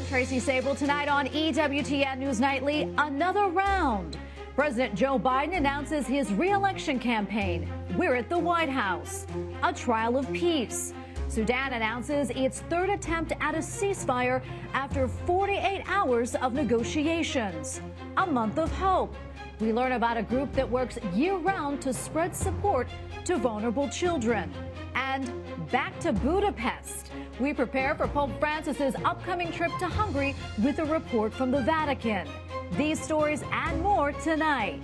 I'm Tracy Sable. Tonight on EWTN News Nightly, another round. President Joe Biden announces his re-election campaign. We're at the White House. A trial of peace. Sudan announces its third attempt at a ceasefire after 48 hours of negotiations. A month of hope. We learn about a group that works year-round to spread support to vulnerable children. And back to Budapest. We prepare for Pope Francis's upcoming trip to Hungary with a report from the Vatican. These stories and more tonight.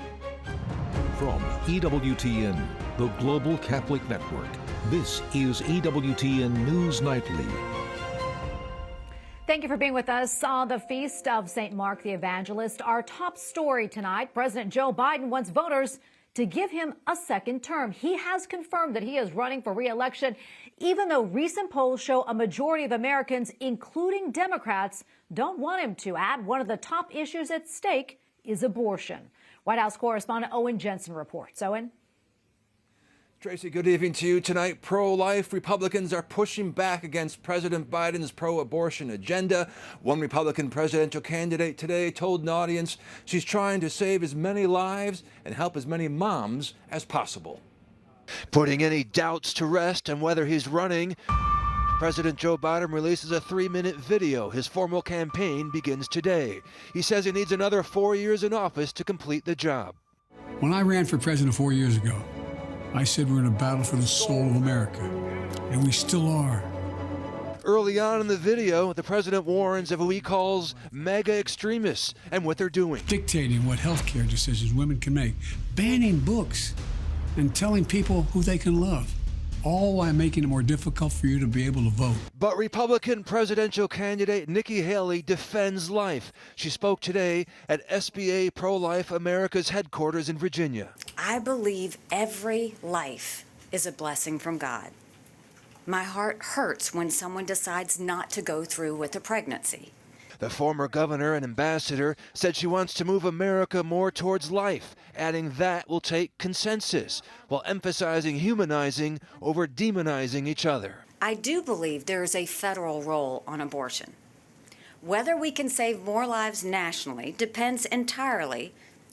From EWTN, the Global Catholic Network, this is EWTN News Nightly. Thank you for being with us on the feast of St. Mark the Evangelist. Our top story tonight, President Joe Biden wants voters to give him a second term. He has confirmed that he is running for re-election, even though recent polls show a majority of Americans, including Democrats, don't want him to. Add one of the top issues at stake is abortion. White House correspondent Owen Jensen reports. Owen? Tracy, good evening to you. Tonight, pro-life Republicans are pushing back against President Biden's pro-abortion agenda. One Republican presidential candidate today told an audience she's trying to save as many lives and help as many moms as possible. Putting any doubts to rest on whether he's running, President Joe Biden releases a 3-minute video. His formal campaign begins today. He says he needs another 4 years in office to complete the job. When I ran for president 4 years ago, I said we're in a battle for the soul of America, and we still are. Early on in the video, the president warns of who he calls mega extremists and what they're doing. Dictating what health care decisions women can make, banning books, and telling people who they can love, all while making it more difficult for you to be able to vote. But Republican presidential candidate Nikki Haley defends life. She spoke today at SBA Pro-Life America's headquarters in Virginia. I believe every life is a blessing from God. My heart hurts when someone decides not to go through with a pregnancy. The former governor and ambassador said she wants to move America more towards life, adding that will take consensus, while emphasizing humanizing over demonizing each other. I do believe there is a federal role on abortion. Whether we can save more lives nationally depends entirely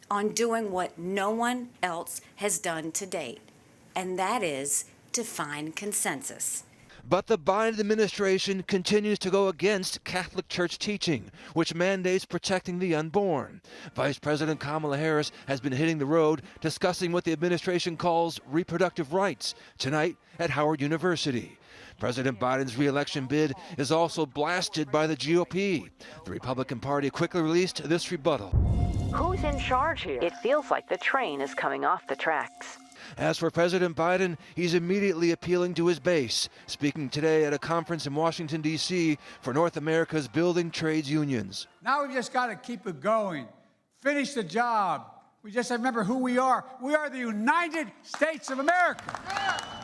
on doing what no one else has done to date, and that is to find consensus. But the Biden administration continues to go against Catholic Church teaching, which mandates protecting the unborn. Vice President Kamala Harris has been hitting the road discussing what the administration calls reproductive rights tonight at Howard University. President Biden's re-election bid is also blasted by the GOP. The Republican Party quickly released this rebuttal. Who's in charge here? It feels like the train is coming off the tracks. As for President Biden, he's immediately appealing to his base, speaking today at a conference in Washington, D.C. for North America's building trades unions. Now we've just got to keep it going, finish the job. We just have to remember who we are. We are the United States of America.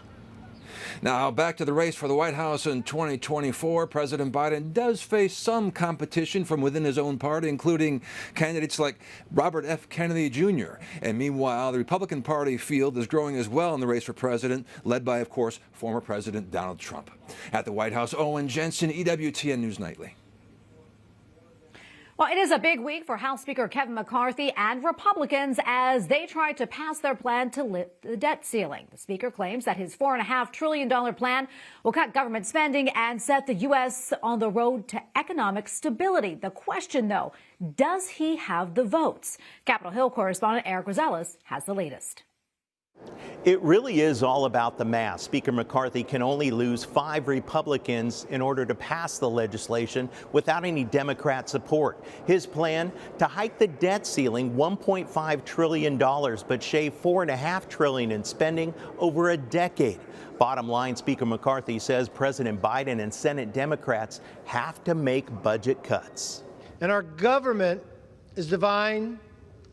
Now, back to the race for the White House in 2024. President Biden does face some competition from within his own party, including candidates like Robert F. Kennedy Jr. And meanwhile, the Republican Party field is growing as well in the race for president, led by, of course, former President Donald Trump. At the White House, Owen Jensen, EWTN News Nightly. Well, it is a big week for House Speaker Kevin McCarthy and Republicans as they try to pass their plan to lift the debt ceiling. The speaker claims that his $4.5 trillion plan will cut government spending and set the U.S. on the road to economic stability. The question, though, does he have the votes? Capitol Hill correspondent Eric Rosales has the latest. It really is all about the math. Speaker McCarthy can only lose 5 Republicans in order to pass the legislation without any Democrat support. His plan to hike the debt ceiling $1.5 trillion, but shave $4.5 trillion in spending over a decade. Bottom line, Speaker McCarthy says President Biden and Senate Democrats have to make budget cuts. And our government is designed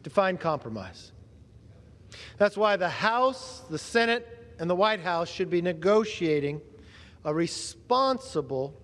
to find compromise. That's why the House, the Senate, and the White House should be negotiating a responsible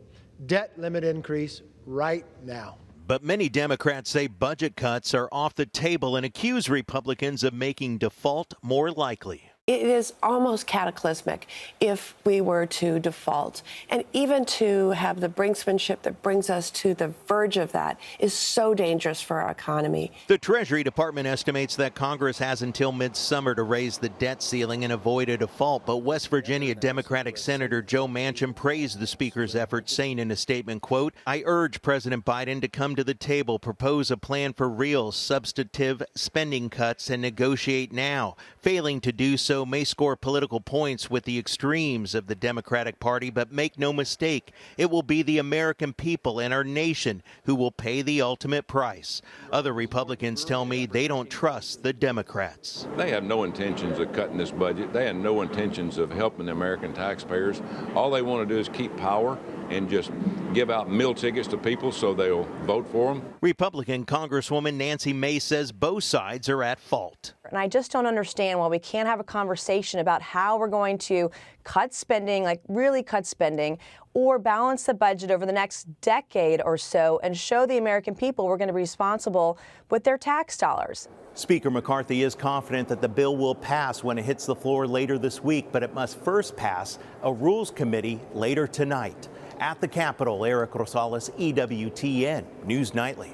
debt limit increase right now. But many Democrats say budget cuts are off the table and accuse Republicans of making default more likely. It is almost cataclysmic if we were to default. And even to have the brinksmanship that brings us to the verge of that is so dangerous for our economy. The Treasury Department estimates that Congress has until midsummer to raise the debt ceiling and avoid a default. But West Virginia Democratic Senator Joe Manchin praised the Speaker's efforts, saying in a statement, quote, "I urge President Biden to come to the table, propose a plan for real substantive spending cuts, and negotiate now. Failing to do so may score political points with the extremes of the Democratic Party, but make no mistake, it will be the American people and our nation who will pay the ultimate price." Other Republicans tell me they don't trust the Democrats. They have no intentions of cutting this budget. They have no intentions of helping the American taxpayers. All they want to do is keep power and just give out meal tickets to people so they'll vote for them. Republican Congresswoman Nancy Mace says both sides are at fault. And I just don't understand why we can't have a conversation about how we're going to cut spending, like really cut spending, or balance the budget over the next decade or so and show the American people we're going to be responsible with their tax dollars. Speaker McCarthy is confident that the bill will pass when it hits the floor later this week, but it must first pass a Rules Committee later tonight. At the Capitol, Eric Rosales, EWTN News Nightly.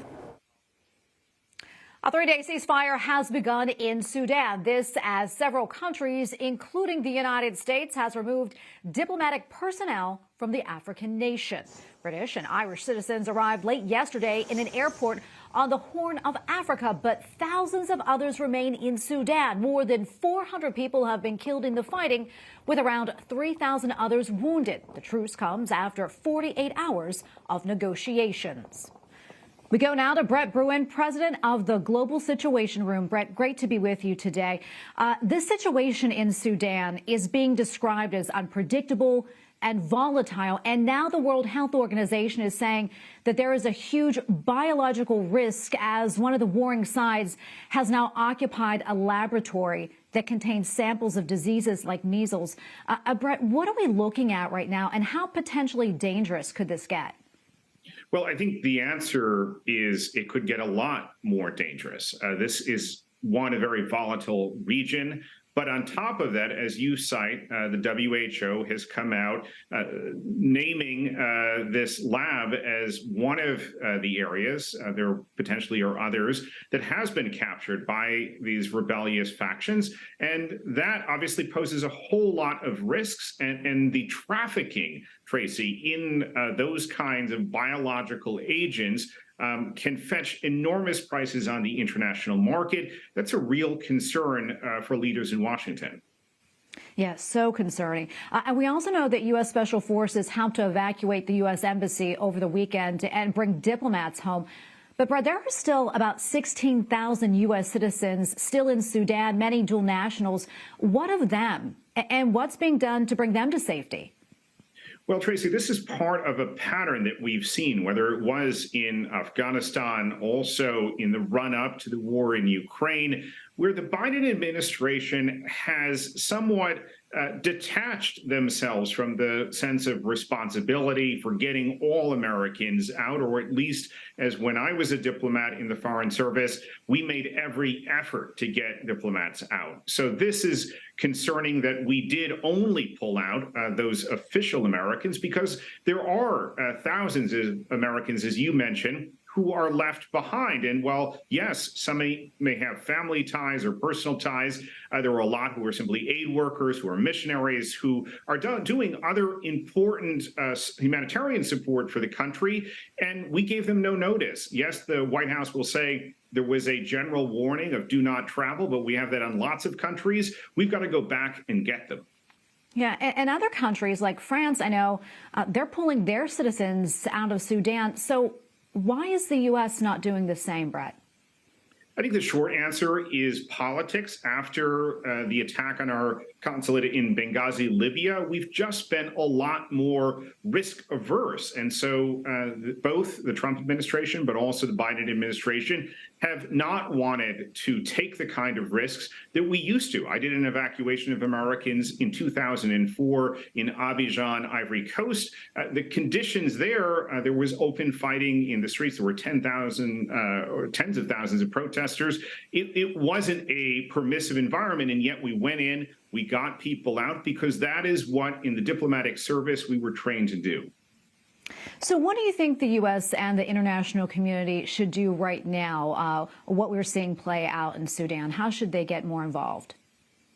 A 3-day ceasefire has begun in Sudan. This as several countries, including the United States, has removed diplomatic personnel from the African nation. British and Irish citizens arrived late yesterday in an airport on the Horn of Africa, but thousands of others remain in Sudan. More than 400 people have been killed in the fighting, with around 3,000 others wounded. The truce comes after 48 hours of negotiations. We go now to Brett Bruen, president of the Global Situation Room. Brett, great to be with you today. This situation in Sudan is being described as unpredictable and volatile, and now the World Health Organization is saying that there is a huge biological risk as one of the warring sides has now occupied a laboratory that contains samples of diseases like measles. Brett, what are we looking at right now, and how potentially dangerous could this get? Well, I think the answer is it could get a lot more dangerous. This is a very volatile region. But on top of that, as you cite, the WHO has come out naming this lab as one of the areas, there potentially are others, that has been captured by these rebellious factions. And that obviously poses a whole lot of risks. And the trafficking, Tracy, in those kinds of biological agents can fetch enormous prices on the international market. That's a real concern for leaders in Washington. Yes, so concerning. And we also know that U.S. Special Forces helped to evacuate the U.S. Embassy over the weekend and bring diplomats home. But, Brad, there are still about 16,000 U.S. citizens still in Sudan, many dual nationals. What of them? And what's being done to bring them to safety? Well, Tracy, this is part of a pattern that we've seen, whether it was in Afghanistan, also in the run-up to the war in Ukraine, where the Biden administration has somewhat detached themselves from the sense of responsibility for getting all Americans out, or at least as when I was a diplomat in the Foreign Service, we made every effort to get diplomats out. So this is concerning that we did only pull out those official Americans, because there are thousands of Americans, as you mentioned, who are left behind. And while, yes, some may have family ties or personal ties, there are a lot who are simply aid workers, who are missionaries, who are doing other important humanitarian support for the country, and we gave them no notice. Yes, the White House will say there was a general warning of do not travel, but we have that on lots of countries. We've got to go back and get them. Yeah, and other countries like France, I know, they're pulling their citizens out of Sudan. So why is the U.S. not doing the same, Brett? I think the short answer is politics. After the attack on our consulate in Benghazi, Libya, we've just been a lot more risk averse. And so both the Trump administration, but also the Biden administration, have not wanted to take the kind of risks that we used to. I did an evacuation of Americans in 2004 in Abidjan, Ivory Coast. The conditions there was open fighting in the streets. There were 10,000 or tens of thousands of protesters. It wasn't a permissive environment, and yet we went in, We got people out because that is what in the diplomatic service we were trained to do. So what do you think the U.S. and the international community should do right now, what we're seeing play out in Sudan? How should they get more involved?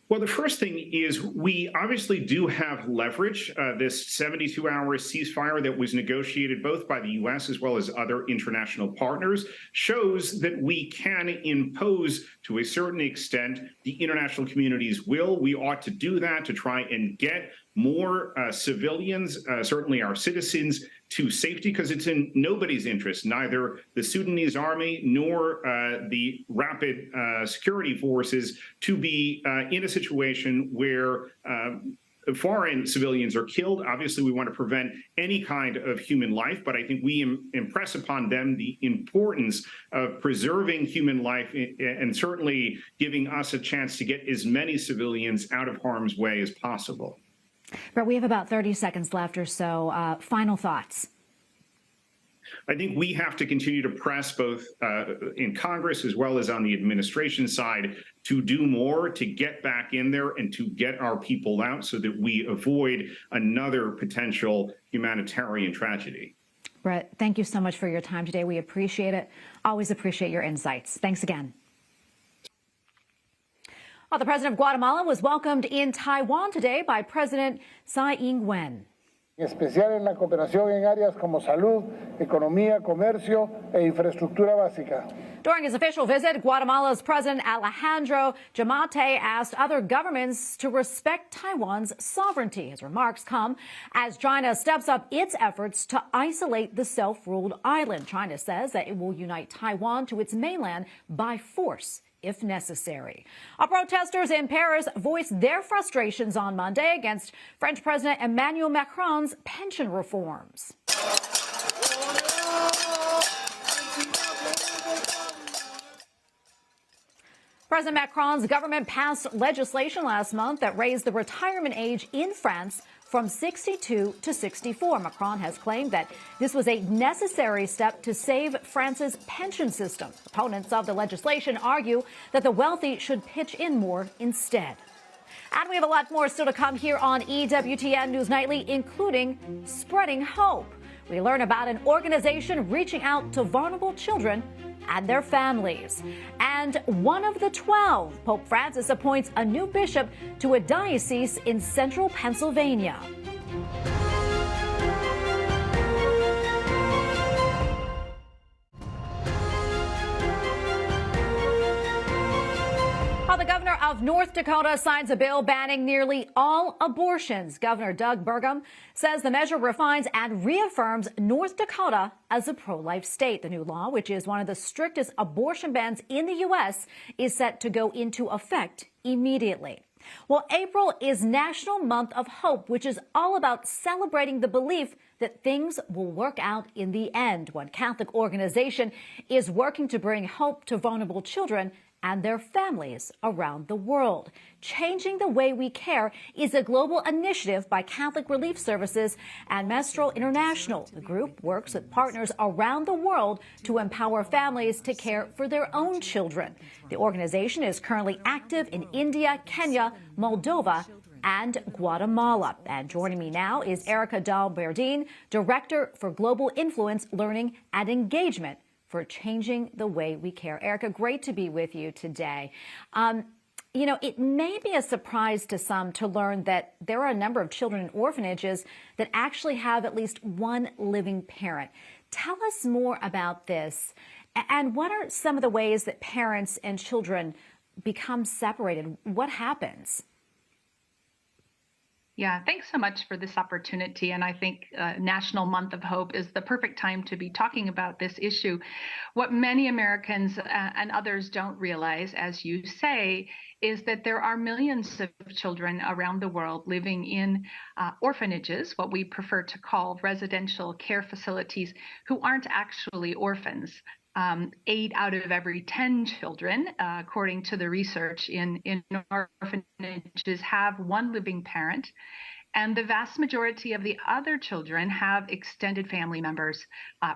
Well, the first thing is we obviously do have leverage. This 72-hour ceasefire that was negotiated both by the U.S. as well as other international partners shows that we can impose, to a certain extent, the international community's will. We ought to do that to try and get more civilians, certainly our citizens, to safety, because it's in nobody's interest, neither the Sudanese army nor the rapid security forces, to be in a situation where foreign civilians are killed. Obviously, we want to prevent any kind of human life, but I think we impress upon them the importance of preserving human life and certainly giving us a chance to get as many civilians out of harm's way as possible. Brett, we have about 30 seconds left or so. Final thoughts. I think we have to continue to press both in Congress as well as on the administration side to do more, to get back in there and to get our people out so that we avoid another potential humanitarian tragedy. Brett, thank you so much for your time today. We appreciate it. Always appreciate your insights. Thanks again. Well, the president of Guatemala was welcomed in Taiwan today by President Tsai Ing-wen. En especial en la cooperación en áreas como salud, economía, comercio e infraestructura básica. During his official visit, Guatemala's President Alejandro Giammattei asked other governments to respect Taiwan's sovereignty. His remarks come as China steps up its efforts to isolate the self-ruled island. China says that it will unite Taiwan to its mainland by force if necessary. Protesters in Paris voiced their frustrations on Monday against French President Emmanuel Macron's pension reforms. President Macron's government passed legislation last month that raised the retirement age in France from 62 to 64. Macron has claimed that this was a necessary step to save France's pension system. Opponents of the legislation argue that the wealthy should pitch in more instead. And we have a lot more still to come here on EWTN News Nightly, including spreading hope. We learn about an organization reaching out to vulnerable children and their families. And one of the 12, Pope Francis appoints a new bishop to a diocese in central Pennsylvania. The governor of North Dakota signs a bill banning nearly all abortions. Governor Doug Burgum says the measure refines and reaffirms North Dakota as a pro-life state. The new law, which is one of the strictest abortion bans in the U.S., is set to go into effect immediately. Well, April is National Month of Hope, which is all about celebrating the belief that things will work out in the end. One Catholic organization is working to bring hope to vulnerable children and their families around the world. Changing the Way We Care is a global initiative by Catholic Relief Services and Mestral International. The group works with partners around the world to empower families to care for their own children. The organization is currently active in India, Kenya, Moldova, and Guatemala. And joining me now is Erica Dahl-Bredine, Director for Global Influence, Learning, and Engagement for Changing the Way We Care. Erica, great to be with you today. You know, it may be a surprise to some to learn that there are a number of children in orphanages that actually have at least one living parent. Tell us more about this, and what are some of the ways that parents and children become separated? What happens? Yeah, thanks so much for this opportunity. And I think National Month of Hope is the perfect time to be talking about this issue. What many Americans and others don't realize, as you say, is that there are millions of children around the world living in orphanages, what we prefer to call residential care facilities, who aren't actually orphans. 8 out of every 10 children, according to the research in orphanages, have one living parent. And the vast majority of the other children have extended family members,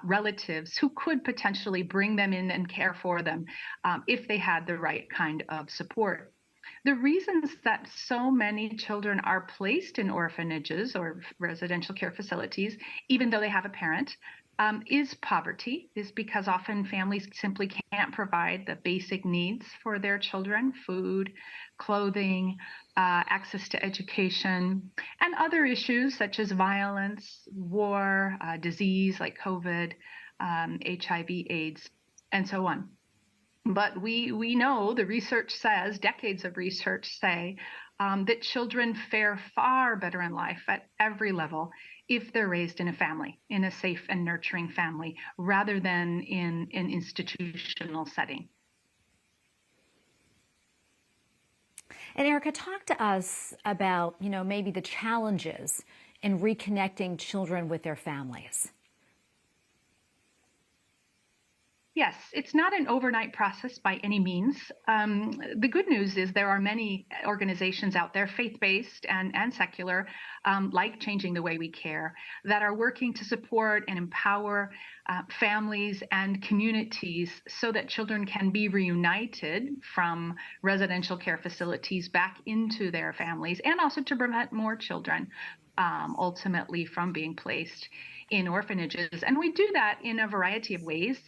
relatives who could potentially bring them in and care for them if they had the right kind of support. The reasons that so many children are placed in orphanages or residential care facilities, even though they have a parent, is poverty, is because often families simply can't provide the basic needs for their children: food, clothing, access to education, and other issues such as violence, war, disease like COVID, HIV, AIDS, and so on. But we know, the research says, decades of research say, that children fare far better in life at every level if they're raised in a family, in a safe and nurturing family, rather than in an institutional setting. And Erica, talk to us about, maybe the challenges in reconnecting children with their families. Yes, it's not an overnight process by any means. The good news is there are many organizations out there, faith-based and secular, like Changing the Way We Care, that are working to support and empower families and communities so that children can be reunited from residential care facilities back into their families, and also to prevent more children ultimately from being placed in orphanages. And we do that in a variety of ways.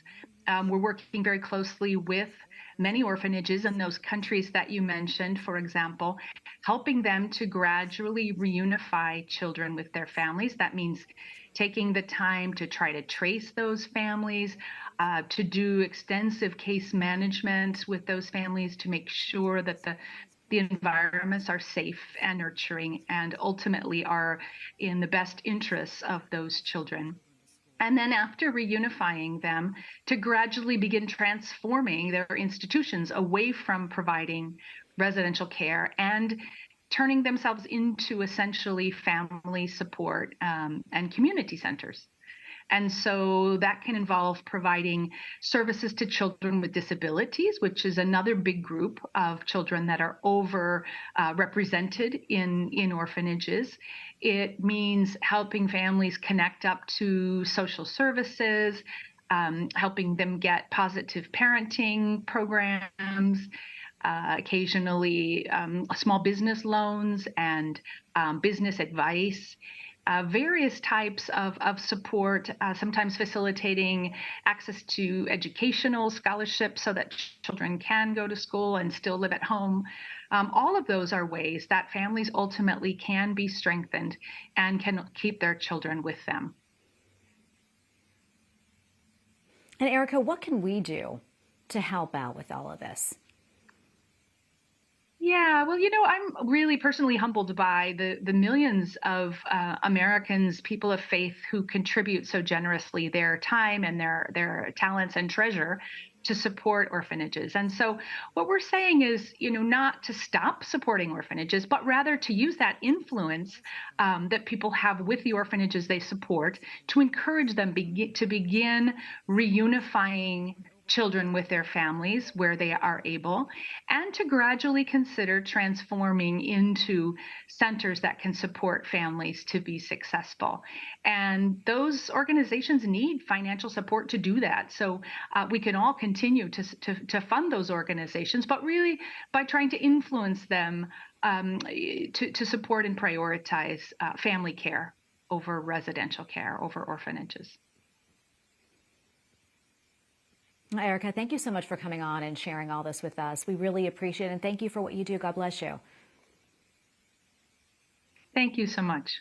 We're working very closely with many orphanages in those countries that you mentioned, for example, helping them to gradually reunify children with their families. That means taking the time to try to trace those families, to do extensive case management with those families to make sure that the environments are safe and nurturing and ultimately are in the best interests of those children. And then after reunifying them, to gradually begin transforming their institutions away from providing residential care and turning themselves into essentially family support and community centers. And so that can involve providing services to children with disabilities, which is another big group of children that are represented in orphanages. It means helping families connect up to social services, helping them get positive parenting programs, occasionally small business loans and business advice. Various types of support, sometimes facilitating access to educational scholarships so that children can go to school and still live at home. All of those are ways that families ultimately can be strengthened and can keep their children with them. And Erica, what can we do to help out with all of this? Yeah, well, I'm really personally humbled by the millions of Americans, people of faith, who contribute so generously their time and their talents and treasure to support orphanages. And so what we're saying is, not to stop supporting orphanages, but rather to use that influence that people have with the orphanages they support to encourage them to begin reunifying children with their families where they are able, and to gradually consider transforming into centers that can support families to be successful. And those organizations need financial support to do that. So we can all continue to fund those organizations, but really by trying to influence them to support and prioritize family care over residential care, over orphanages. Erica, thank you so much for coming on and sharing all this with us. We really appreciate it, and thank you for what you do. God bless you. Thank you so much.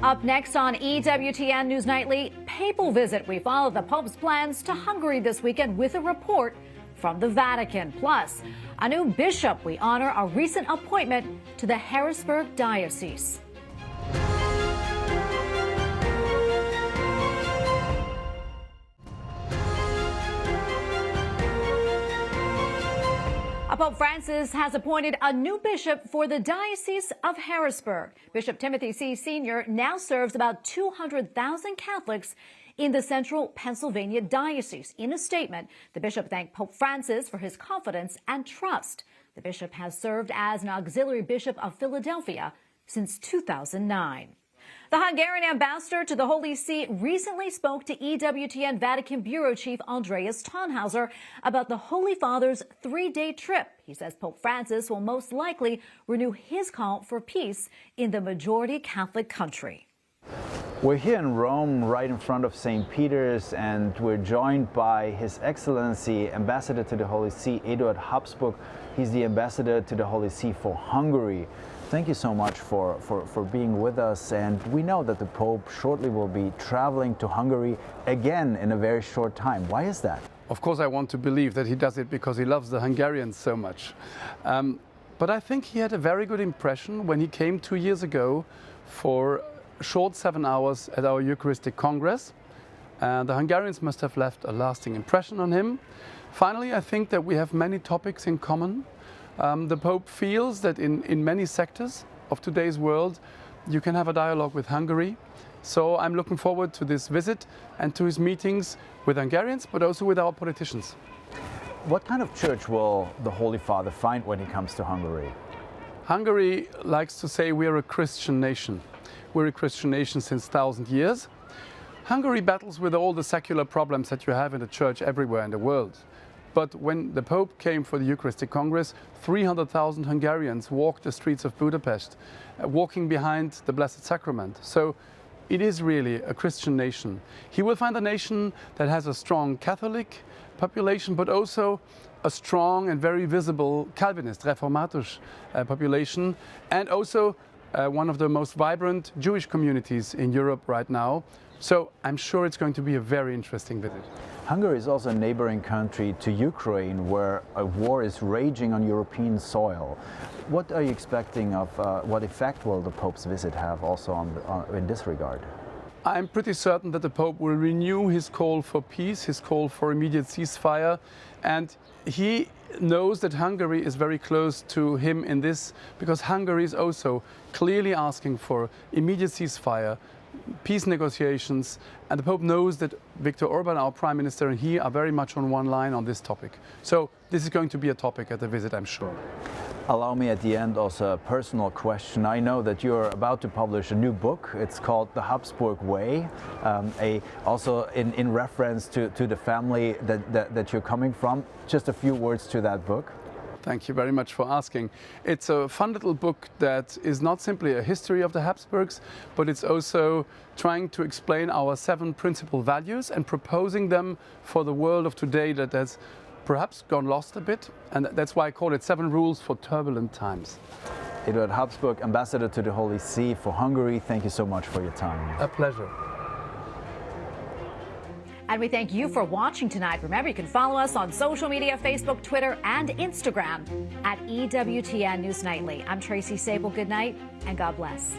Up next on EWTN News Nightly, papal visit. We follow the Pope's plans to Hungary this weekend with a report from the Vatican. Plus, a new bishop. We honor a recent appointment to the Harrisburg Diocese. Pope Francis has appointed a new bishop for the Diocese of Harrisburg. Bishop Timothy C. Sr. now serves about 200,000 Catholics in the central Pennsylvania diocese. In a statement, the bishop thanked Pope Francis for his confidence and trust. The bishop has served as an auxiliary bishop of Philadelphia since 2009. The Hungarian Ambassador to the Holy See recently spoke to EWTN Vatican Bureau Chief Andreas Thonhauser about the Holy Father's 3-day trip. He says Pope Francis will most likely renew his call for peace in the majority Catholic country. We're here in Rome, right in front of St. Peter's, and we're joined by His Excellency, Ambassador to the Holy See, Eduard Habsburg. He's the Ambassador to the Holy See for Hungary. Thank you so much for being with us. And we know that the Pope shortly will be traveling to Hungary again in a very short time. Why is that? Of course, I want to believe that he does it because he loves the Hungarians so much. But I think he had a very good impression when he came 2 years ago for short 7 hours at our Eucharistic Congress. The Hungarians must have left a lasting impression on him. Finally, I think that we have many topics in common. The Pope feels that in many sectors of today's world, you can have a dialogue with Hungary. So I'm looking forward to this visit and to his meetings with Hungarians, but also with our politicians. What kind of church will the Holy Father find when he comes to Hungary? Hungary likes to say we're a Christian nation. We're a Christian nation since 1,000 years. Hungary battles with all the secular problems that you have in the church everywhere in the world. But when the Pope came for the Eucharistic Congress, 300,000 Hungarians walked the streets of Budapest, walking behind the Blessed Sacrament. So it is really a Christian nation. He will find a nation that has a strong Catholic population, but also a strong and very visible Calvinist, Reformatus population, and also one of the most vibrant Jewish communities in Europe right now. So I'm sure it's going to be a very interesting visit. Hungary is also a neighboring country to Ukraine, where a war is raging on European soil. What are you expecting of what effect will the Pope's visit have also in this regard? I'm pretty certain that the Pope will renew his call for peace, his call for immediate ceasefire, and he knows that Hungary is very close to him in this, because Hungary is also clearly asking for immediate ceasefire, peace negotiations, and the Pope knows that Viktor Orban, our Prime Minister, and he are very much on one line on this topic. So this is going to be a topic at the visit, I'm sure. Allow me at the end also a personal question. I know that you're about to publish a new book. It's called The Habsburg Way, also in reference to the family that you're coming from. Just a few words to that book. Thank you very much for asking. It's a fun little book that is not simply a history of the Habsburgs, but it's also trying to explain our 7 principal values and proposing them for the world of today that has perhaps gone lost a bit. And that's why I call it 7 Rules for Turbulent Times. Eduard Habsburg, Ambassador to the Holy See for Hungary, thank you so much for your time. A pleasure. And we thank you for watching tonight. Remember, you can follow us on social media, Facebook, Twitter, and Instagram at EWTN News Nightly. I'm Tracy Sable. Good night, and God bless.